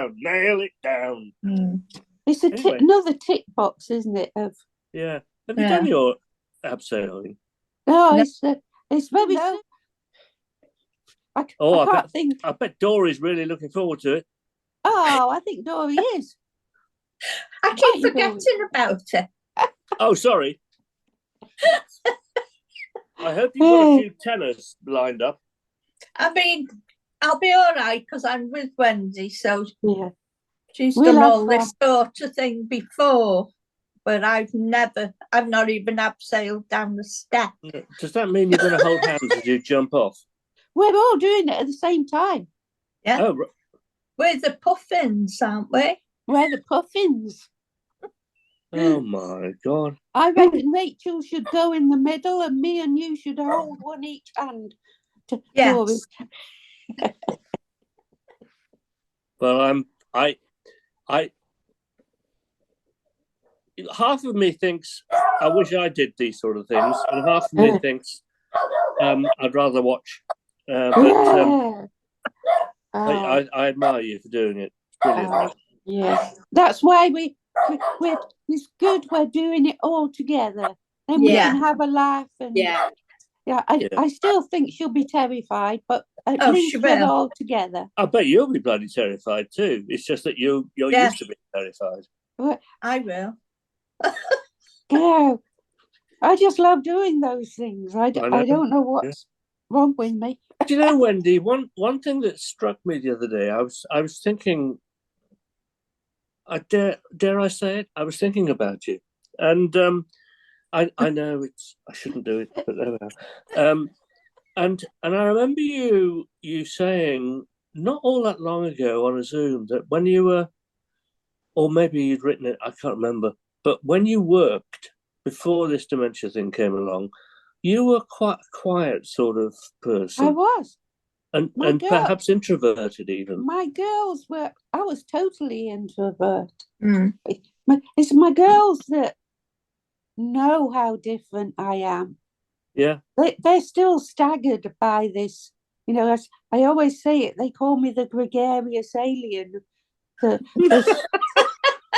down, nail it down. It's another tick box, isn't it? Yeah. Have you done your abseiling? No, it's very. I can't think. I bet Dory's really looking forward to it. Oh, I think Dory is. I keep forgetting about it. Oh, sorry. I hope you've got a few tenors lined up. I mean, I'll be all right because I'm with Wendy, so she's We'll done all this sort of thing before, but I've not even abseiled down the step. Does that mean you're going to hold hands as you jump off? We're all doing it at the same time. Yeah. Oh, right. We're the puffins, aren't we? We're the puffins. Oh my God. I reckon Rachel should go in the middle and me and you should hold one each hand. Yes. Well, half of me thinks I wish I did these sort of things, and half of me thinks I'd rather watch. I admire you for doing it. It's brilliant. Yeah, that's why it's good we're doing it all together. Then we can have a laugh and I still think she'll be terrified, but at least we're all together. I bet you'll be bloody terrified too. It's just that you're used to being terrified. I will. Yeah, I just love doing those things. I don't know what's wrong with me. Do you know, Wendy? One thing that struck me the other day, I was thinking. Dare I say it? I was thinking about you, and I know I shouldn't do it, but there we are. And I remember you saying not all that long ago on a Zoom that when you were, or maybe you'd written it, I can't remember, but when you worked before this dementia thing came along, you were quite a quiet sort of person. I was. And perhaps introverted even. My girls were, I was totally introvert. It's my girls that know how different I am. Yeah. They're still staggered by this. You know, as I always say it, they call me the gregarious alien that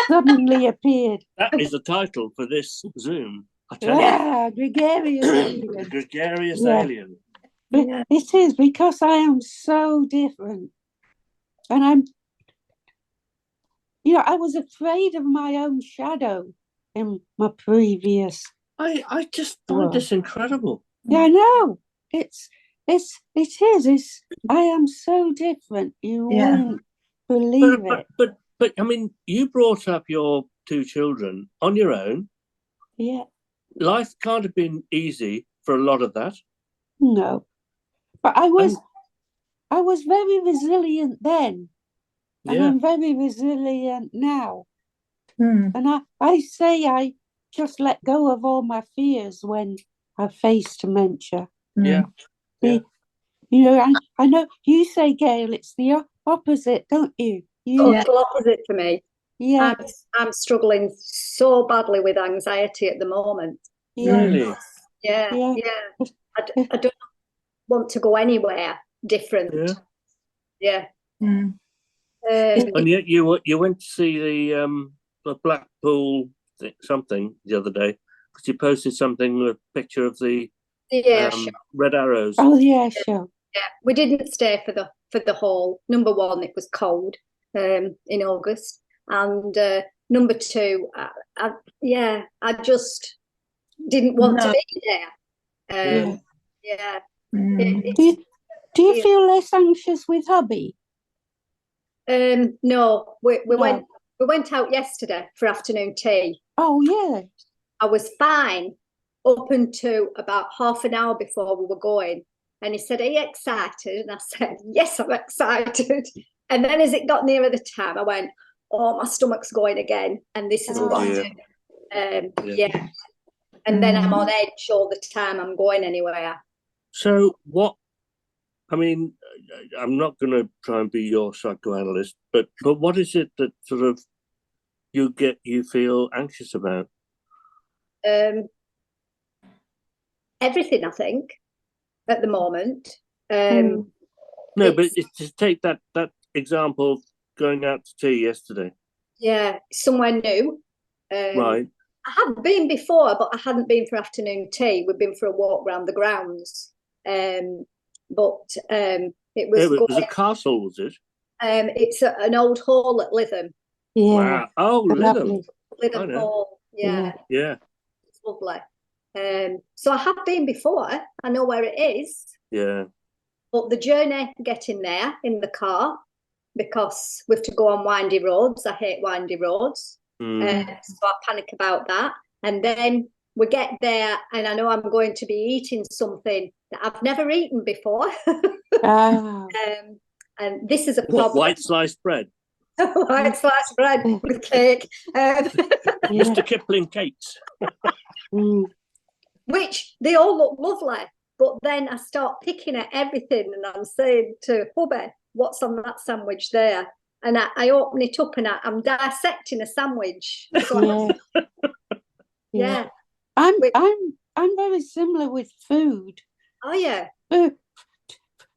suddenly appeared. That is the title for this Zoom. I tell you. Gregarious alien. Gregarious alien. It is because I am so different. And I was afraid of my own shadow in my previous. I just find this incredible. Yeah, I know. It is. I am so different. You won't believe it. But I mean, you brought up your two children on your own. Yeah. Life can't have been easy for a lot of that. No. But I was very resilient then. And I'm very resilient now. And I say I just let go of all my fears when I face dementia. Yeah. You know, I know you say, Gail, it's the opposite, don't you? Total opposite for me. Yeah. I'm struggling so badly with anxiety at the moment. Really? Yeah. I don't want to go anywhere different. Yeah. And yet you went to see the Blackpool something the other day because you posted something with a picture of the Red Arrows. Oh yeah, sure. Yeah, we didn't stay for the whole. Number one, it was cold in August, and number two, I just didn't want to be there. Do you feel less anxious with hubby? No, we went out yesterday for afternoon tea. Oh yeah. I was fine up until about half an hour before we were going. And he said, "Are you excited?" And I said, "Yes, I'm excited." And then as it got nearer the time, I went, "Oh, my stomach's going again." And this is what And then I'm on edge all the time. I'm going anywhere. So what, I mean, I'm not going to try and be your psychoanalyst, but what is it that sort of you feel anxious about? Everything, I think, at the moment. No, but to take that example going out to tea yesterday? Yeah, somewhere new. Right. I had been before, but I hadn't been for afternoon tea. We'd been for a walk around the grounds. It was It was a castle, was it? It's an old hall at Lytham. Yeah. Wow. Oh, Lytham. Lytham Hall. Yeah. Yeah. It's lovely. So I have been before. I know where it is. Yeah. But the journey getting there in the car, because we have to go on windy roads. I hate windy roads. So I panic about that. And then we get there and I know I'm going to be eating something that I've never eaten before. And this is a problem. What, white sliced bread? White sliced bread with cake. Mr. Kipling cakes. Which they all look lovely. But then I start picking at everything and I'm saying to hubby, what's on that sandwich there? And I open it up and I'm dissecting a sandwich. So yeah. I'm very similar with food. Oh yeah.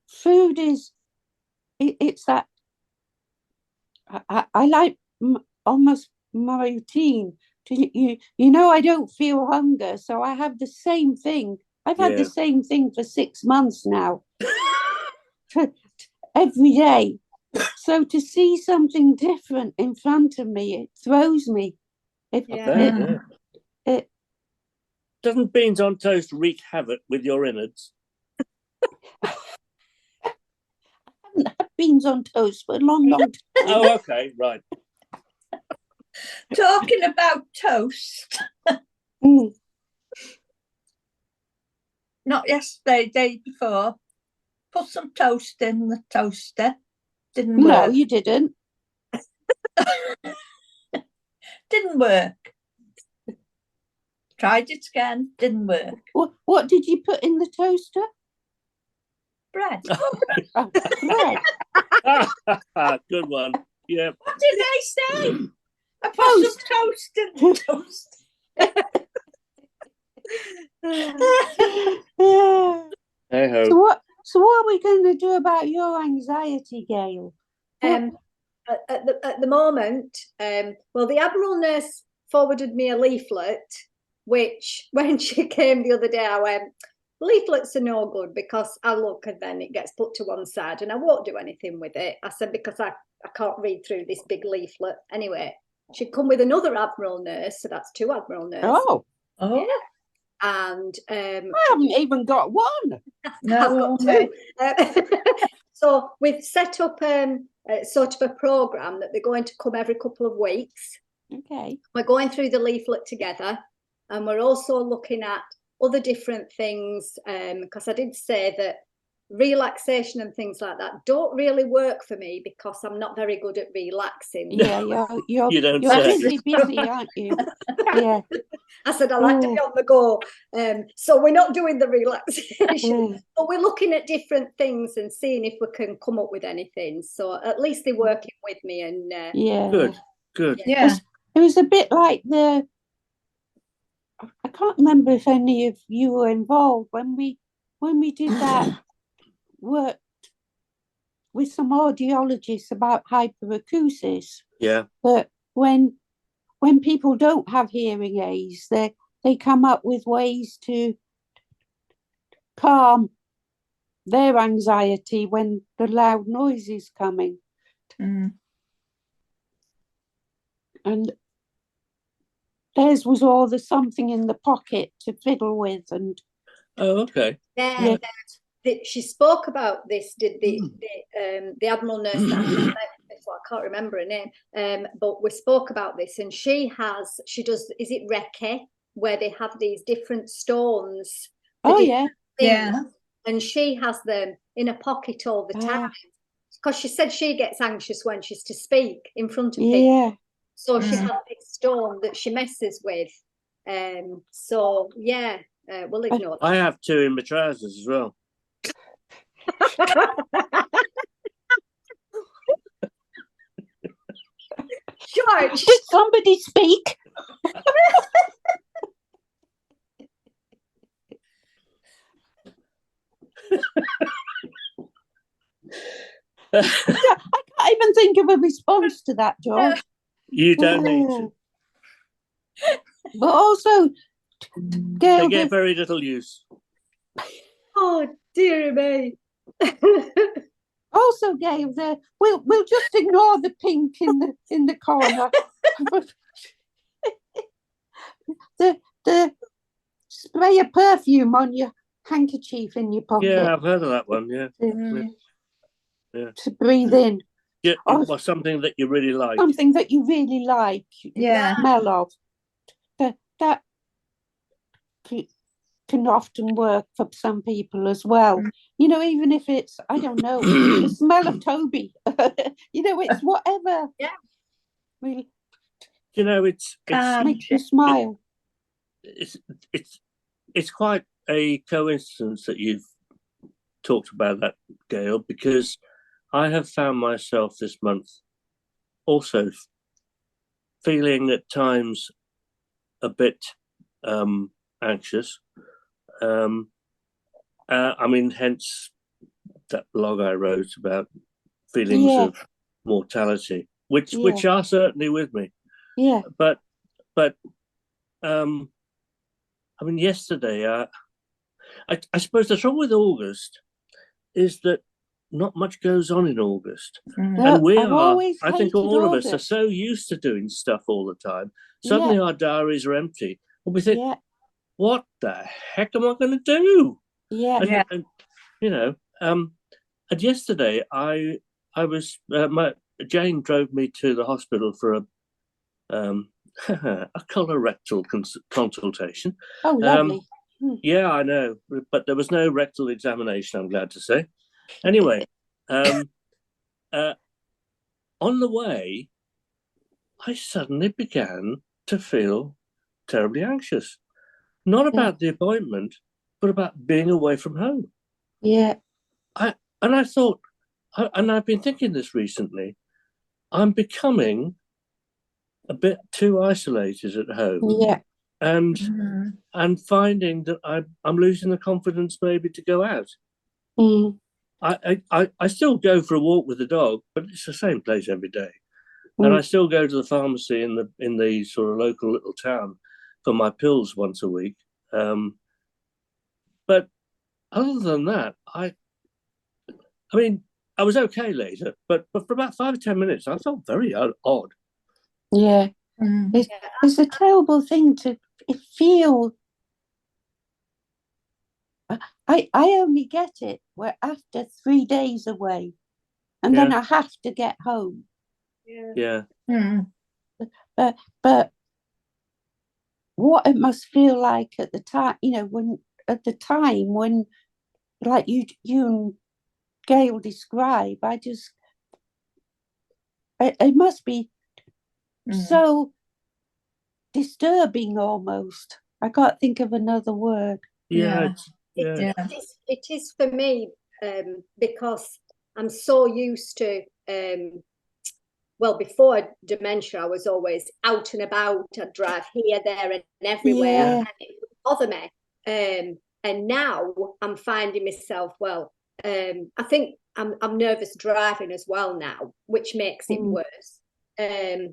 Food is it's that I like almost my routine. You know, I don't feel hunger, so I have the same thing. I've had the same thing for 6 months now, every day. So to see something different in front of me, it throws me. Doesn't beans on toast wreak havoc with your innards? I haven't had beans on toast for a long time. Oh, okay, right. Talking about toast. Not yesterday, day before. Put some toast in the toaster. Didn't work. No, you didn't. Didn't work. Tried it again. Didn't work. What did you put in the toaster? Bread. Bread. Good one. Yeah. What did I say? I put some toast in the toast. Hey-ho. So what are we going to do about your anxiety, Gail? At the moment, well, the Admiral nurse forwarded me a leaflet, which when she came the other day, I went, leaflets are no good because I look and then it gets put to one side and I won't do anything with it. I said, because I can't read through this big leaflet. Anyway, she'd come with another Admiral nurse, so that's 2 Admiral nurses. Oh. Yeah. And I haven't even got one. No, I've got 2. So we've set up sort of a program that they're going to come every couple of weeks. Okay. We're going through the leaflet together, and we're also looking at other different things, because I did say that relaxation and things like that don't really work for me because I'm not very good at relaxing. Yeah, you're busy, aren't you? Yeah. I said I like to be on the go, so we're not doing the relaxation, but we're looking at different things and seeing if we can come up with anything. So at least they're working with me, and good. Yeah, it was a bit like I can't remember if any of you were involved when we did that work with some audiologists about hyperacusis. Yeah. But when people don't have hearing aids, they come up with ways to calm their anxiety when the loud noise is coming. And theirs was all the something in the pocket to fiddle with. And okay. Yeah. She spoke about this, did the Admiral nurse that I met before, I can't remember her name, but we spoke about this, and she does, is it Reiki, where they have these different stones? Yeah. And she has them in a pocket all the time, because she said she gets anxious when she's to speak in front of people. Yeah. So she has this stone that she messes with. So yeah, we'll ignore that. I have 2 in my trousers as well. George, did somebody speak? I can't even think of a response to that, George. You don't need to. But also, Gail, They get very little use. Oh, dear me. also, Gail, we'll just ignore the pink in the corner. the spray of perfume on your handkerchief in your pocket. Yeah, I've heard of that one. Yeah, to breathe in. Yeah, it was something that you really like. Something that you really like. Yeah. The smell of. That can often work for some people as well. You know, even if it's, I don't know, the smell of Toby. You know, it's whatever. Yeah. Really, you know, it's makes you smile. It's quite a coincidence that you've talked about that, Gail, because I have found myself this month also feeling at times a bit anxious. I mean, hence that blog I wrote about feelings of mortality, which are certainly with me. Yeah. But I mean, yesterday, I suppose the trouble with August is that not much goes on in August. And I think all of us are so used to doing stuff all the time. Suddenly our diaries are empty. And we think, what the heck am I going to do? Yeah. And you know, and yesterday I was, Jane drove me to the hospital for a colorectal consultation. Oh, lovely. Yeah, I know, but there was no rectal examination, I'm glad to say. Anyway, on the way, I suddenly began to feel terribly anxious. Not about the appointment, but about being away from home. Yeah. I thought, and I've been thinking this recently, I'm becoming a bit too isolated at home. Yeah. And finding that I'm losing the confidence maybe to go out. I still go for a walk with the dog, but it's the same place every day. And I still go to the pharmacy in the sort of local little town for my pills once a week. But other than that, I mean, I was okay later, but for about 5 or 10 minutes, I felt very odd. Yeah. It's a terrible thing to feel. I only get it where after 3 days away, and then I have to get home. Yeah. But what it must feel like at the time, you know, when like you and Gail describe, it must be so disturbing almost. I can't think of another word. Yeah. It is for me, because I'm so used to, before dementia, I was always out and about. I'd drive here, there, and everywhere, and it would bother me. And now I'm finding myself, I think I'm nervous driving as well now, which makes it worse.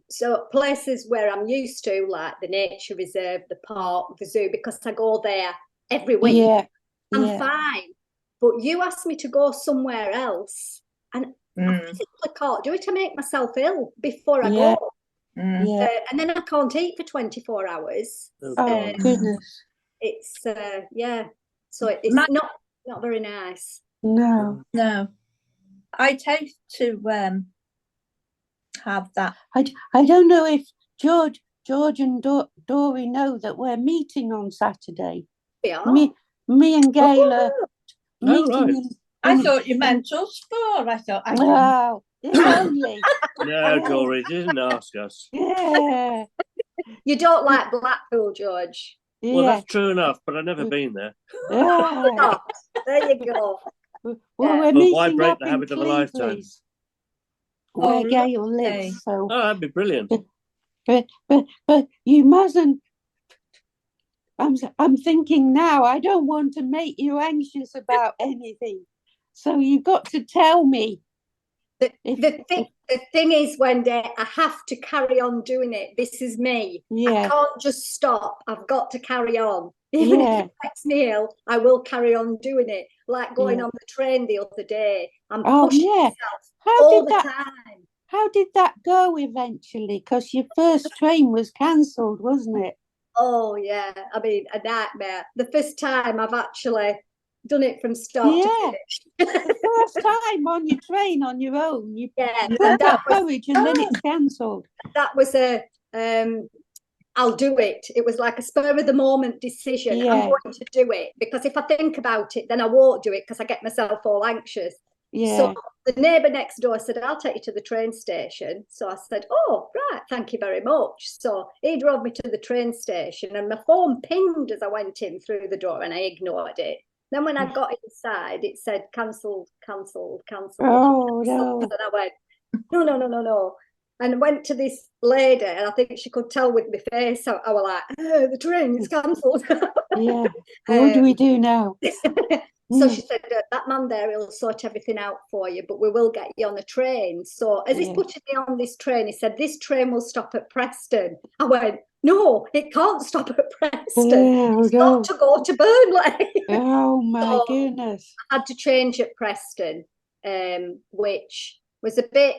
So places where I'm used to, like the nature reserve, the park, the zoo, because I go there every week, I'm fine. But you asked me to go somewhere else, and I physically can't do it. I make myself ill before I go. And then I can't eat for 24 hours. Oh, goodness. It's, so it's not very nice. No. I take to have that. I don't know if George and Dory know that we're meeting on Saturday. We are. Me and Gail are meeting. I thought you meant us four. I thought. Wow, if only. No, Dory, didn't ask us. Yeah. You don't like Blackpool, George? Well, that's true enough, but I've never been there. Oh, there you go. Well, we're but meeting why break up the habit of a lifetime? Where Gail lives. So. Oh, that'd be brilliant. But you mustn't. I'm thinking now, I don't want to make you anxious about anything. So you've got to tell me. The The thing is, Wendy, I have to carry on doing it. This is me. I can't just stop. I've got to carry on. Even if it makes me ill, I will carry on doing it. Like going on the train the other day. I'm pushing myself all the time. How did that go eventually? Because your first train was cancelled, wasn't it? Oh, yeah. I mean, a nightmare. The first time I've actually done it from start to finish. The first time on your train on your own, you and that courage, and then it's cancelled. That was I'll do it. It was like a spur of the moment decision. I'm going to do it, because if I think about it, then I won't do it, because I get myself all anxious. So the neighbour next door said, I'll take you to the train station. So I said, oh, right, thank you very much. So he drove me to the train station, and my phone pinged as I went in through the door, and I ignored it. Then when I got inside, it said cancelled, cancelled, cancelled. Oh, no. And I went, no. And went to this lady, and I think she could tell with my face. I was like, oh, the train is cancelled. What do we do now? So she said, that man there, he'll sort everything out for you, but we will get you on a train. So as he's putting me on this train, he said, this train will stop at Preston. I went, no, it can't stop at Preston. It's got to go to Burnley. Oh, my goodness. I had to change at Preston, which was a bit,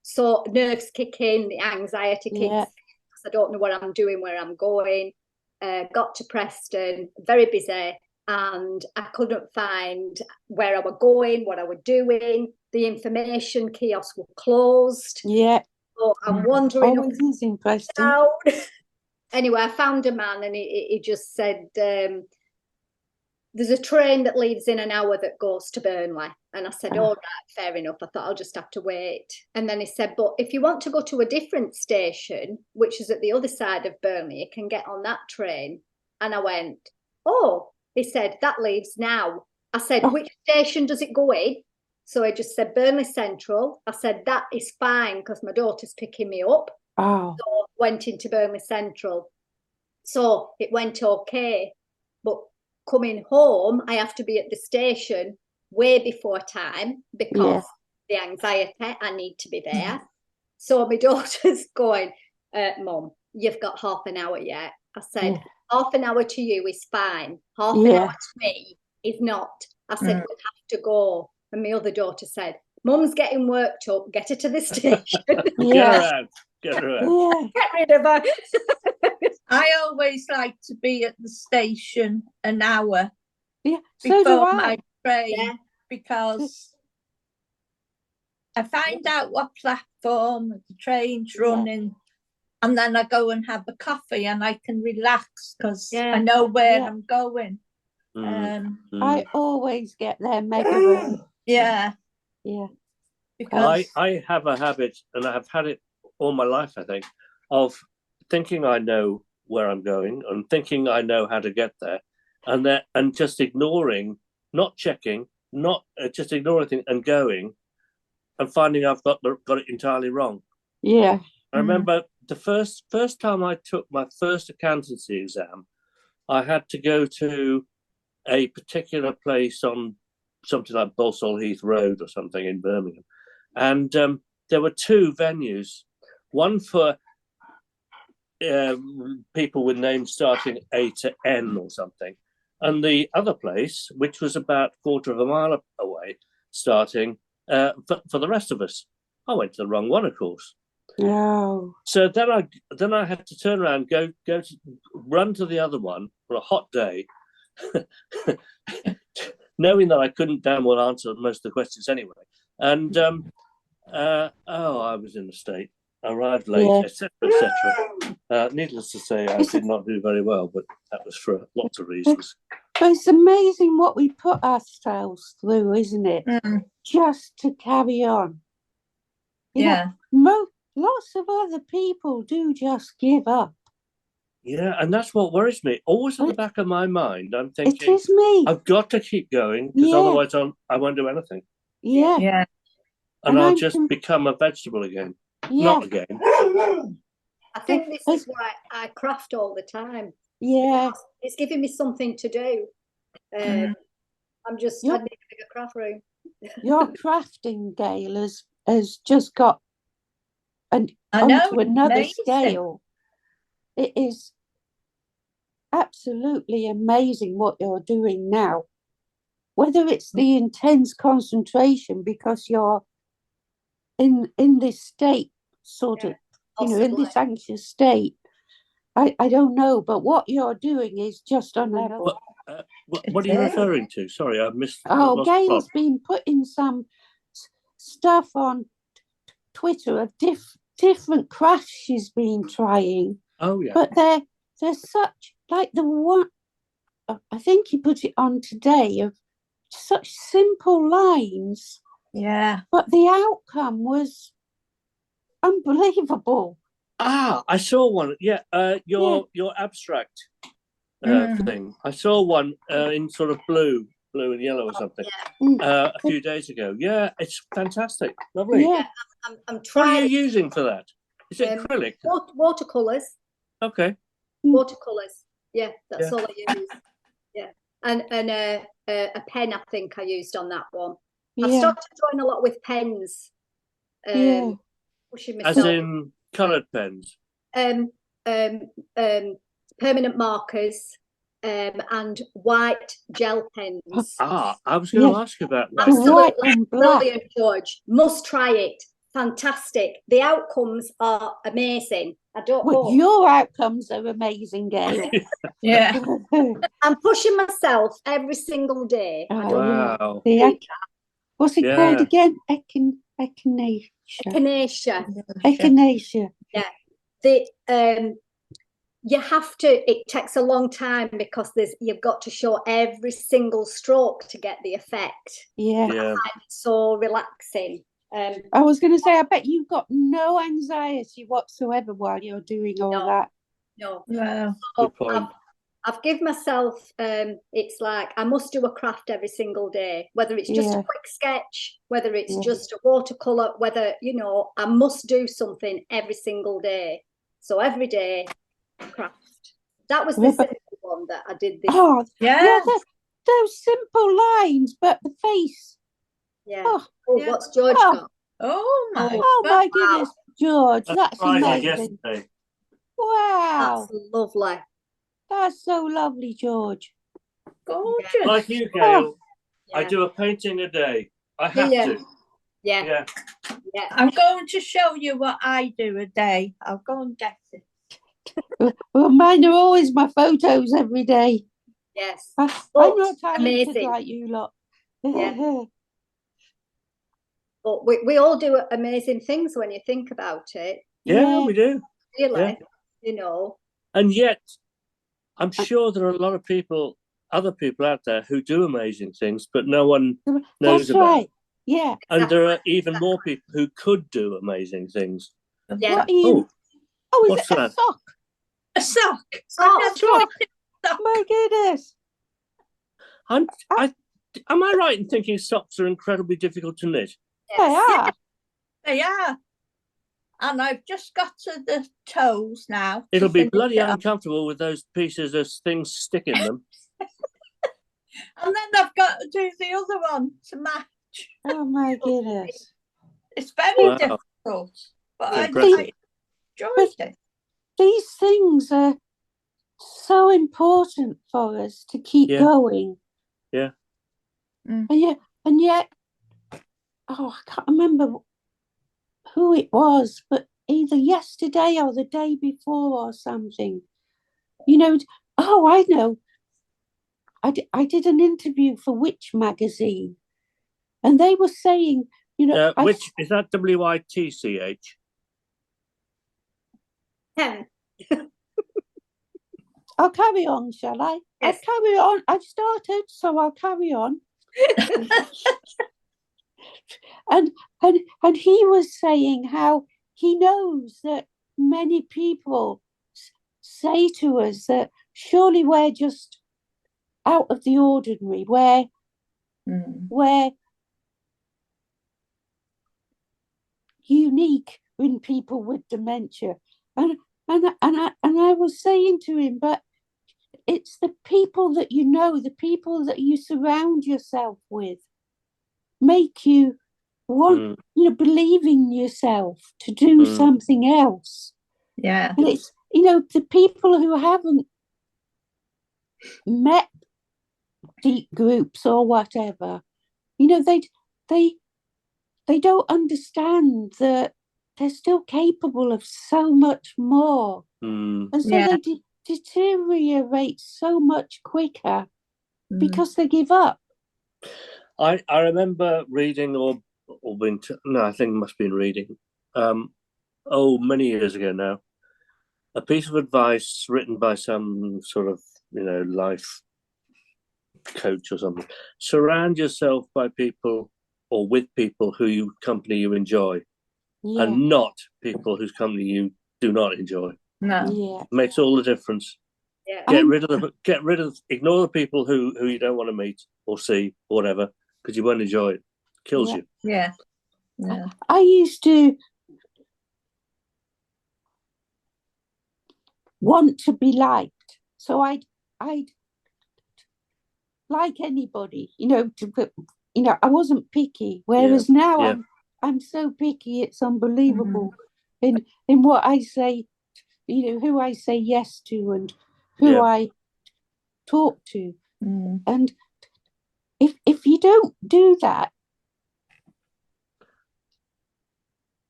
so nerves kick in, the anxiety kicks in, because I don't know what I'm doing, where I'm going. Got to Preston, very busy, and I couldn't find where I was going, what I was doing. The information kiosks were closed. So I'm wondering up and down. Anyway, I found a man, and he just said, there's a train that leaves in an hour that goes to Burnley. And I said, all right, fair enough. I thought I'll just have to wait. And then he said, but if you want to go to a different station, which is at the other side of Burnley, you can get on that train. And I went, oh, he said, that leaves now. I said, which station does it go in? So he just said, Burnley Central. I said, that is fine, because my daughter's picking me up. So I went into Burnley Central. So it went okay. But coming home, I have to be at the station way before time, because the anxiety, I need to be there. So my daughter's going, Mum, you've got half an hour yet. I said, half an hour to you is fine. Half an hour to me is not. I said, we have to go. And my other daughter said, Mum's getting worked up. Get her to the station. Get her out. Get her out. Get rid of her. I always like to be at the station an hour before my train, because I find out what platform the train's running, and then I go and have a coffee, and I can relax, because I know where I'm going. I always get there mega early. Because I have a habit, and I have had it all my life, I think, of thinking I know where I'm going, and thinking I know how to get there, and just ignoring, not checking, not just ignoring things and going, and finding I've got it entirely wrong. I remember the first time I took my first accountancy exam, I had to go to a particular place on something like Balsall Heath Road or something in Birmingham, and there were two venues, one for people with names starting A to N or something, and the other place, which was about a quarter of a mile away, starting for the rest of us. I went to the wrong one, of course. So then I had to turn around, run to the other one for a hot day, knowing that I couldn't damn well answer most of the questions anyway. And I was in a state. Arrived late, etc., etc. Needless to say, I did not do very well, but that was for lots of reasons. But it's amazing what we put ourselves through, isn't it? Just to carry on. You know, lots of other people do just give up. Yeah, and that's what worries me. Always at the back of my mind, I'm thinking, it is me. I've got to keep going, because otherwise I won't do anything. And I'll just become a vegetable again. Not again. I think this is why I craft all the time. It's giving me something to do. I need a bigger craft room. Your crafting, Gail, has just got onto another amazing. scale. It is absolutely amazing what you're doing now. Whether it's the intense concentration because you're in this state, sort of, in this anxious state. I don't know, but what you're doing is just on another. What are you referring to? Sorry, I've missed. Oh, Gail's been putting some stuff on Twitter of different crafts she's been trying. Oh, yeah. But they're such, like the one, I think he put it on today, of such simple lines. Yeah. But the outcome was unbelievable. I saw one. Yeah, your abstract thing. I saw one in sort of blue and yellow or something a few days ago. Yeah, it's fantastic. Lovely. Yeah. I'm trying. What are you using for that? Is it acrylic? Watercolors. Okay. Watercolors. Yeah, that's all I use. Yeah, and a pen. I think I used on that one. I started drawing a lot with pens. Pushing myself. As in coloured pens. Permanent markers. And white gel pens. I was going to ask you about that. Absolutely brilliant, George. Must try it. Fantastic. The outcomes are amazing. Your outcomes are amazing, Gail. Yeah. I'm pushing myself every single day. Wow. What's it called again? Echinacea. Echinacea. Yeah. You have to, it takes a long time because you've got to show every single stroke to get the effect. Yeah. I find it so relaxing. I was going to say, I bet you've got no anxiety whatsoever while you're doing all that. No. Wow. Good point. I've given myself, it's like I must do a craft every single day, whether it's just a quick sketch, whether it's just a watercolour, whether, I must do something every single day. So every day, craft. That was the simple one that I did this. Oh, yeah. Those simple lines, but the face. Yeah. What's George got? Oh my goodness, George, that's amazing. Yesterday. Wow. That's lovely. That's so lovely, George. Gorgeous. Like you, Gail, I do a painting a day. I have to. Yeah. I'm going to show you what I do a day. I'll go and get it. Well, mine are always my photos every day. Yes. I'm not talented like you lot. Yeah. But we all do amazing things when you think about it. Yeah, we do. Really, And yet, I'm sure there are a lot of other people out there who do amazing things, but no one knows about. Right. Yeah. And there are even more people who could do amazing things. Yeah. What's that? A sock? A sock. Oh, my goodness. Am I right in thinking socks are incredibly difficult to knit? Yes. They are. And I've just got to the toes now. It'll be bloody uncomfortable with those pieces of things sticking them. And then I've got to do the other one to match. Oh my goodness. It's very difficult. But I enjoyed it. These things are so important for us to keep going. Yeah. And yet, I can't remember who it was, but either yesterday or the day before or something. I know. I did an interview for Witch magazine, and they were saying, Witch, is that WITCH? I'll carry on, shall I? Yes. I'll carry on. I've started, so I'll carry on. and he was saying how he knows that many people say to us that surely we're just out of the ordinary, we're unique in people with dementia, and I was saying to him, but it's the people that the people that you surround yourself with make you believing yourself to do something else. Yeah. And it's, the people who haven't met deep groups or whatever, they don't understand that they're still capable of so much more. And so they deteriorate so much quicker because they give up. I remember reading I think it must have been reading, many years ago now, a piece of advice written by some sort of, life coach or something. Surround yourself by people or with people company you enjoy, and not people whose company you do not enjoy. No. Yeah. Makes all the difference. Yeah. Ignore the people who you don't want to meet or see or whatever, because you won't enjoy it. Kills you. Yeah. I used to want to be liked, so I'd like anybody, I wasn't picky, whereas now I'm so picky, it's unbelievable in what I say, who I say yes to and who I talk to. And if you don't do that,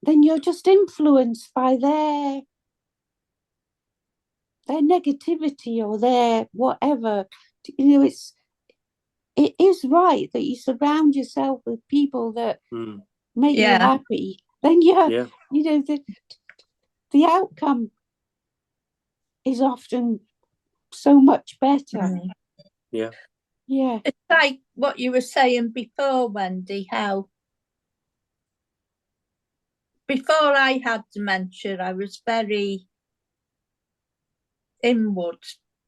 then you're just influenced by their negativity or their whatever. It is right that you surround yourself with people that make you happy. Then the outcome is often so much better. Yeah. It's like what you were saying before, Wendy, how before I had dementia, I was very inward.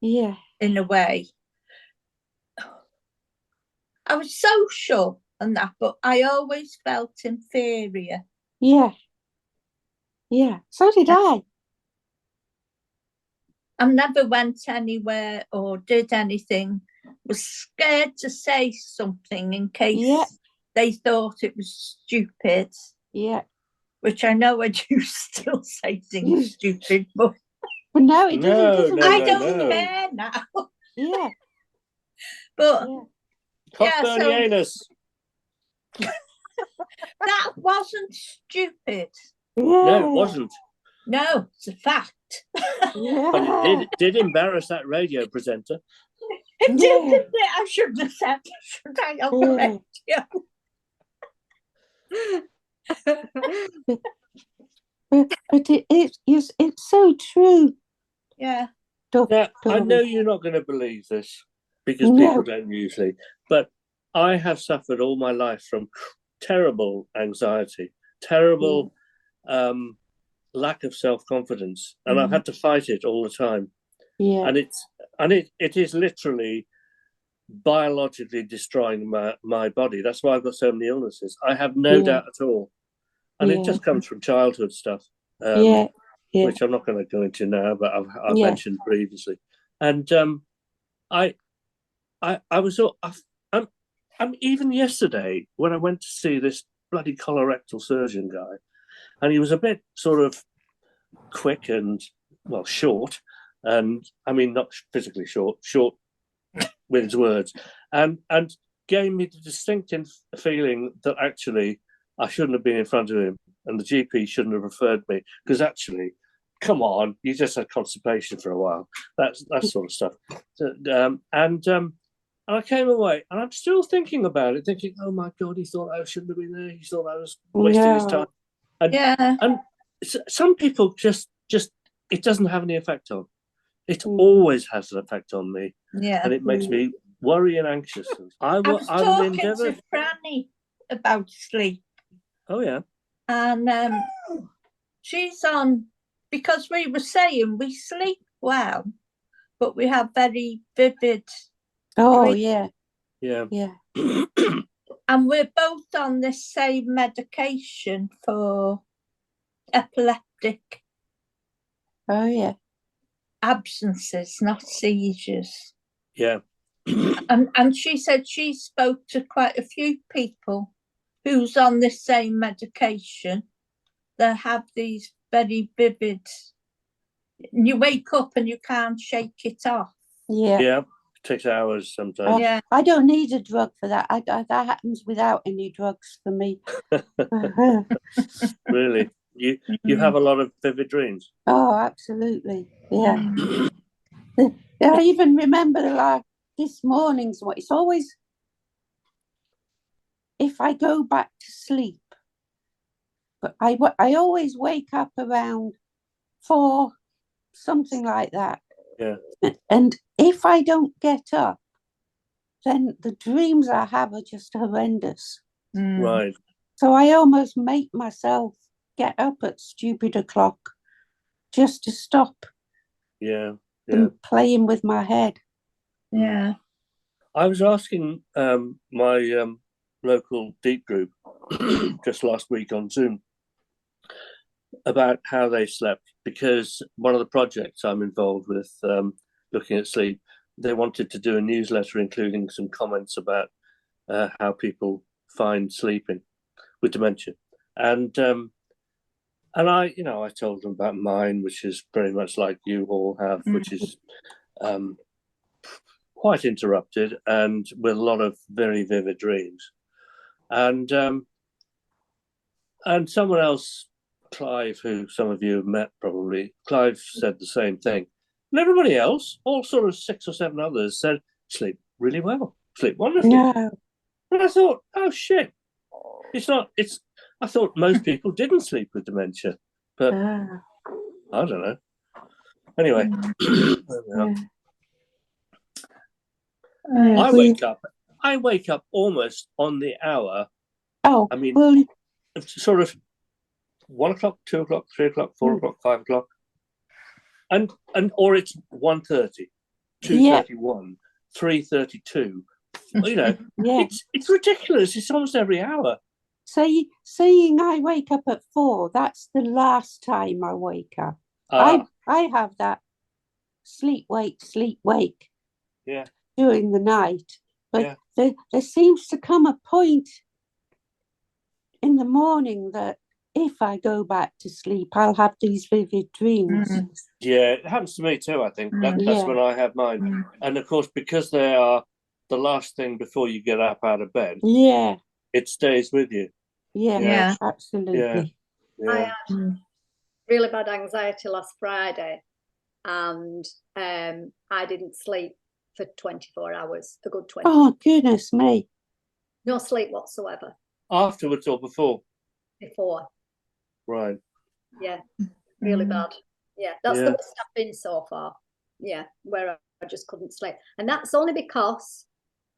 Yeah. In a way. I was social and that, but I always felt inferior. Yeah. Yeah. So did I. I never went anywhere or did anything. Was scared to say something in case they thought it was stupid. Yeah. Which I know I do still say things stupid, but no, it doesn't. I don't care now. Yeah. But Cockburnianus. That wasn't stupid. Yeah. No, it wasn't. No, it's a fact. But it did embarrass that radio presenter. It did, didn't it? I shouldn't have said that, should I, on the radio? But it's so true. Yeah. Now, I know you're not going to believe this because people don't usually, but I have suffered all my life from terrible anxiety, terrible lack of self-confidence, and I've had to fight it all the time. Yeah. And it is literally biologically destroying my body. That's why I've got so many illnesses. I have no doubt at all. And it just comes from childhood stuff. Which I'm not going to go into now, but I've mentioned previously. And I'm even yesterday when I went to see this bloody colorectal surgeon guy, and he was a bit sort of quick and short, and I mean not physically short with his words, and gave me the distinctive feeling that actually I shouldn't have been in front of him, and the GP shouldn't have referred me, because actually, come on, you just had constipation for a while, that sort of stuff. And I came away, and I'm still thinking about it, thinking, oh my God, he thought I shouldn't have been there. He thought I was wasting his time. And some people just it doesn't have any effect on. It always has an effect on me. Yeah. And it makes me worry and anxious. I was talking to Franny about sleep. Oh, yeah. And she's on, because we were saying we sleep well, but we have very vivid. Oh, dreams. Yeah. And we're both on the same medication for epileptic. Oh, yeah. Absences, not seizures. Yeah. And she said she spoke to quite a few people who's on the same medication, they have these very vivid. You wake up and you can't shake it off. Yeah. Yeah, it takes hours sometimes. Yeah. I don't need a drug for that. That happens without any drugs for me. Really? You have a lot of vivid dreams? Oh, absolutely. Yeah. I even remember this morning's one. It's always if I go back to sleep. But I always wake up around 4, something like that. Yeah. And if I don't get up, then the dreams I have are just horrendous. Right. So I almost make myself get up at stupid o'clock just to stop them playing with my head. Yeah. I was asking my local deep group just last week on Zoom about how they slept, because one of the projects I'm involved with, looking at sleep, they wanted to do a newsletter including some comments about how people find sleeping with dementia, and I, I told them about mine, which is very much like you all have, which is quite interrupted and with a lot of very vivid dreams, and someone else, Clive, who some of you have met probably, Clive said the same thing. And everybody else, all sort of 6 or 7 others, said, sleep really well, sleep wonderfully. Yeah. And I thought, oh shit, I thought most people didn't sleep with dementia, but I don't know. Anyway, I wake up almost on the hour. Oh, I mean, well, sort of 1 o'clock, 2 o'clock, 3 o'clock, 4 o'clock, 5 o'clock, and or it's 1:30, 2:31, 3:32. It's ridiculous. It's almost every hour. Saying I wake up at 4, that's the last time I wake up. I have that sleep wake during the night, but there seems to come a point in the morning that if I go back to sleep, I'll have these vivid dreams. Yeah, it happens to me too, I think. That's when I have mine. And of course, because they are the last thing before you get up out of bed, it stays with you. Yeah. Absolutely. Yeah. I had really bad anxiety last Friday, and I didn't sleep for 24 hours, a good 20. Oh, goodness me. No sleep whatsoever. Afterwards or before? Before. Right. Yeah, really bad. Yeah, that's the worst I've been so far. Yeah, where I just couldn't sleep. And that's only because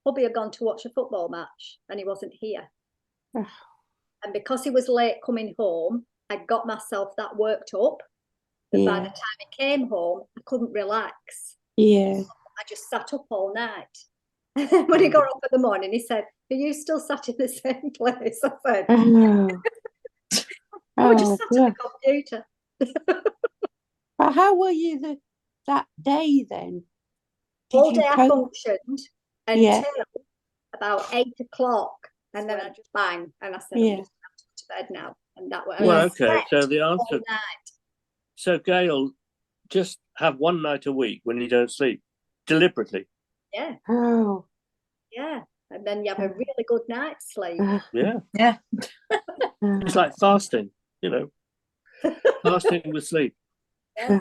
hubby had gone to watch a football match and he wasn't here. And because he was late coming home, I got myself that worked up. But by the time he came home, I couldn't relax. Yeah. I just sat up all night. When he got up in the morning, he said, "Are you still sat in the same place?" I said, I just sat at the computer. But how were you that day then? All day I functioned until about 8 o'clock, and then I just bang, and I said, "I'm just going to bed now." And that was okay. So the answer. So Gail, just have one night a week when you don't sleep deliberately. Yeah. Oh. Yeah, and then you have a really good night's sleep. Yeah. It's like fasting, fasting with sleep. Yeah.